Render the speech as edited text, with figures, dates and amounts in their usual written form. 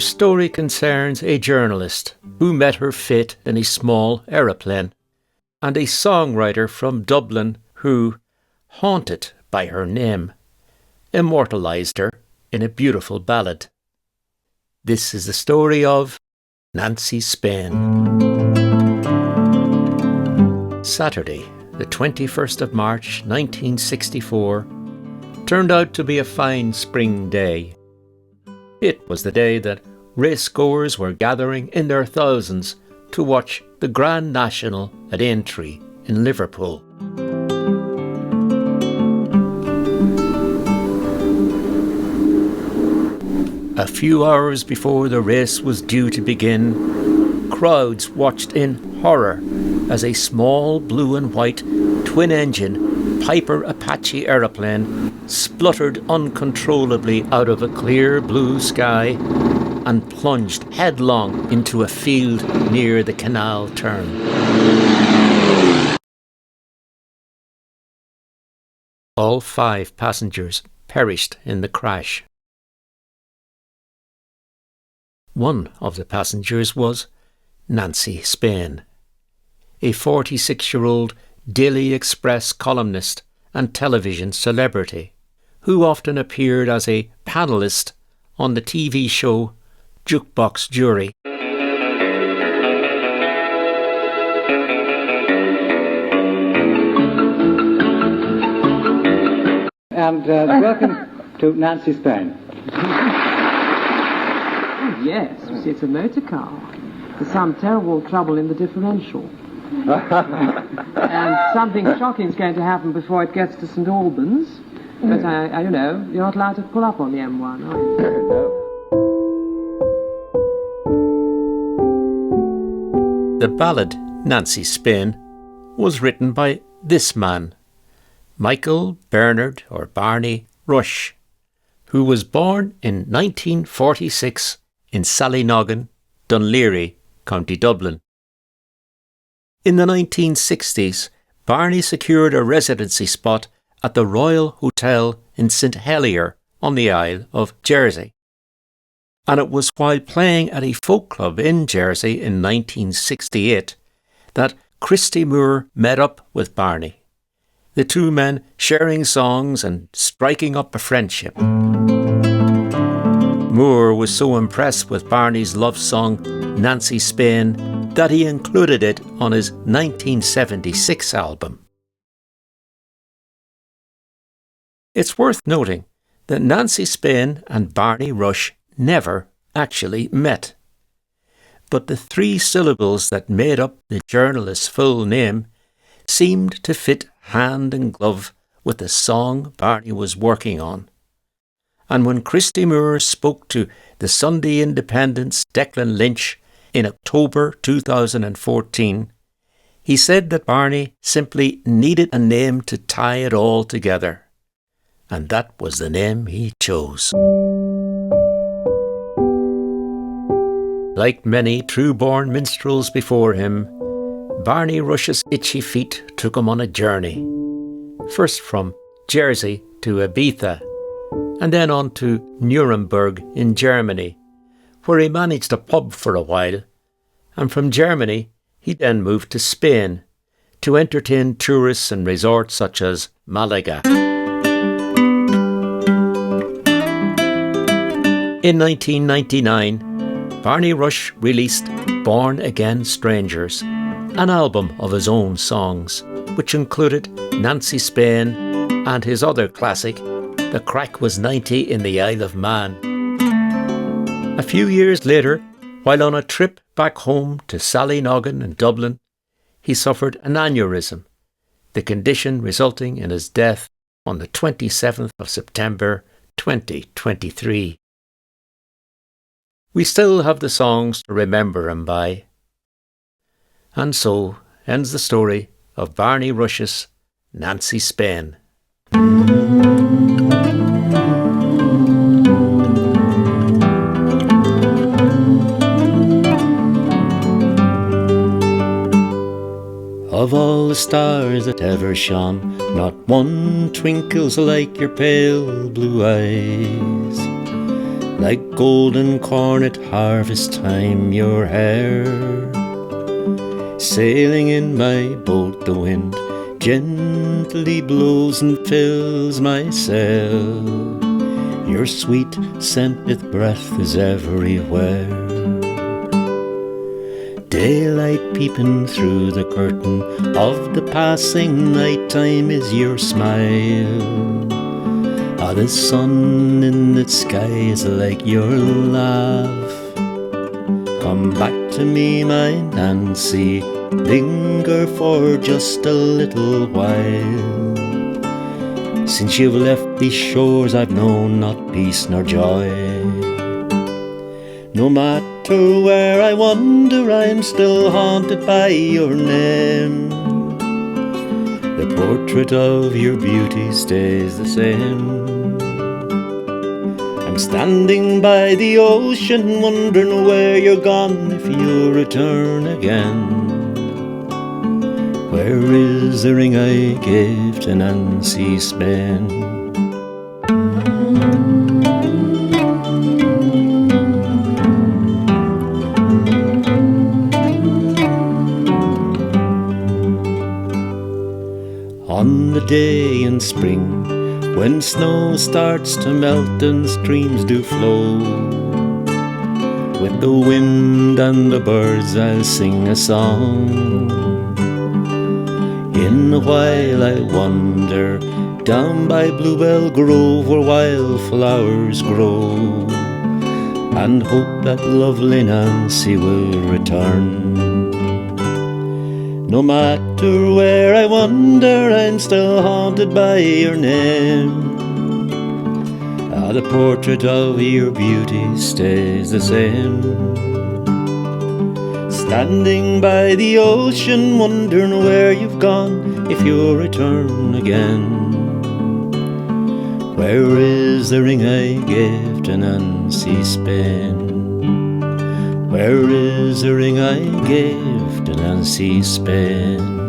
story concerns a journalist who met her fate in a small aeroplane, and a songwriter from Dublin who, haunted by her name, immortalised her in a beautiful ballad. This is the story of Nancy Spain. Saturday, the 21st of March 1964, turned out to be a fine spring day. It was the day that racegoers were gathering in their thousands to watch the Grand National at Aintree in Liverpool. A few hours before the race was due to begin, crowds watched in horror as a small blue and white twin-engine Piper Apache aeroplane spluttered uncontrollably out of a clear blue sky and plunged headlong into a field near the canal turn. All 5 passengers perished in the crash. One of the passengers was Nancy Spain, a 46-year-old Daily Express columnist and television celebrity, who often appeared as a panellist on the TV show Jukebox Jury. And welcome to Nancy Spain. Oh, yes, you see, it's a motor car. There's some terrible trouble in the differential. And something shocking is going to happen before it gets to St. Albans. But I don't know, you're not allowed to pull up on the M1, are you? No. The ballad Nancy Spain was written by this man, Michael Bernard or Barney Rushe, who was born in 1946 in Sallynoggin, Dunleary, County Dublin. In the 1960s, Barney secured a residency spot at the Royal Hotel in St Helier on the Isle of Jersey. And it was while playing at a folk club in Jersey in 1968 that Christy Moore met up with Barney, the two men sharing songs and striking up a friendship. Moore was so impressed with Barney's love song Nancy Spain that he included it on his 1976 album. It's worth noting that Nancy Spain and Barney Rushe never actually met. But the 3 syllables that made up the journalist's full name seemed to fit hand in glove with the song Barney was working on. And when Christy Moore spoke to the Sunday Independent's Declan Lynch in October 2014, he said that Barney simply needed a name to tie it all together. And that was the name he chose. Like many true-born minstrels before him, Barney Rushe's itchy feet took him on a journey, first from Jersey to Ibiza, and then on to Nuremberg in Germany, where he managed a pub for a while, and from Germany he then moved to Spain to entertain tourists in resorts such as Malaga. In 1999, Barney Rushe released Born Again Strangers, an album of his own songs, which included Nancy Spain and his other classic, The Crack Was 90 in the Isle of Man. A few years later, while on a trip back home to Sallynoggin in Dublin, he suffered an aneurysm, the condition resulting in his death on the 27th of September 2023. We still have the songs to remember him by. And so ends the story of Barney Rushe's Nancy Spain. Of all the stars that ever shone, not one twinkles like your pale blue eyes. like golden corn at harvest time, your hair. Sailing in my boat, the wind gently blows and fills my sail. Your sweet scented breath is everywhere. Daylight peeping through the curtain of the passing night time is your smile. The sun in the sky is like your laugh. Come back to me, my Nancy, linger for just a little while. Since you've left these shores, I've known not peace nor joy. No matter where I wander, I'm still haunted by your name. The portrait of your beauty stays the same. I'm standing by the ocean, wondering where you're gone, if you'll return again. Where is the ring I gave to Nancy Spain? On the day in spring, when snow starts to melt and streams do flow, with the wind and the birds I'll sing a song. In a while I wander down by Bluebell Grove, where wildflowers grow, and hope that lovely Nancy will return. No matter where I wander, I'm still haunted by your name. The portrait of your beauty stays the same. Standing by the ocean, wondering where you've gone, if you'll return again. Where is the ring I gave to Nancy Spain? Where is the ring I gave to Nancy Spain?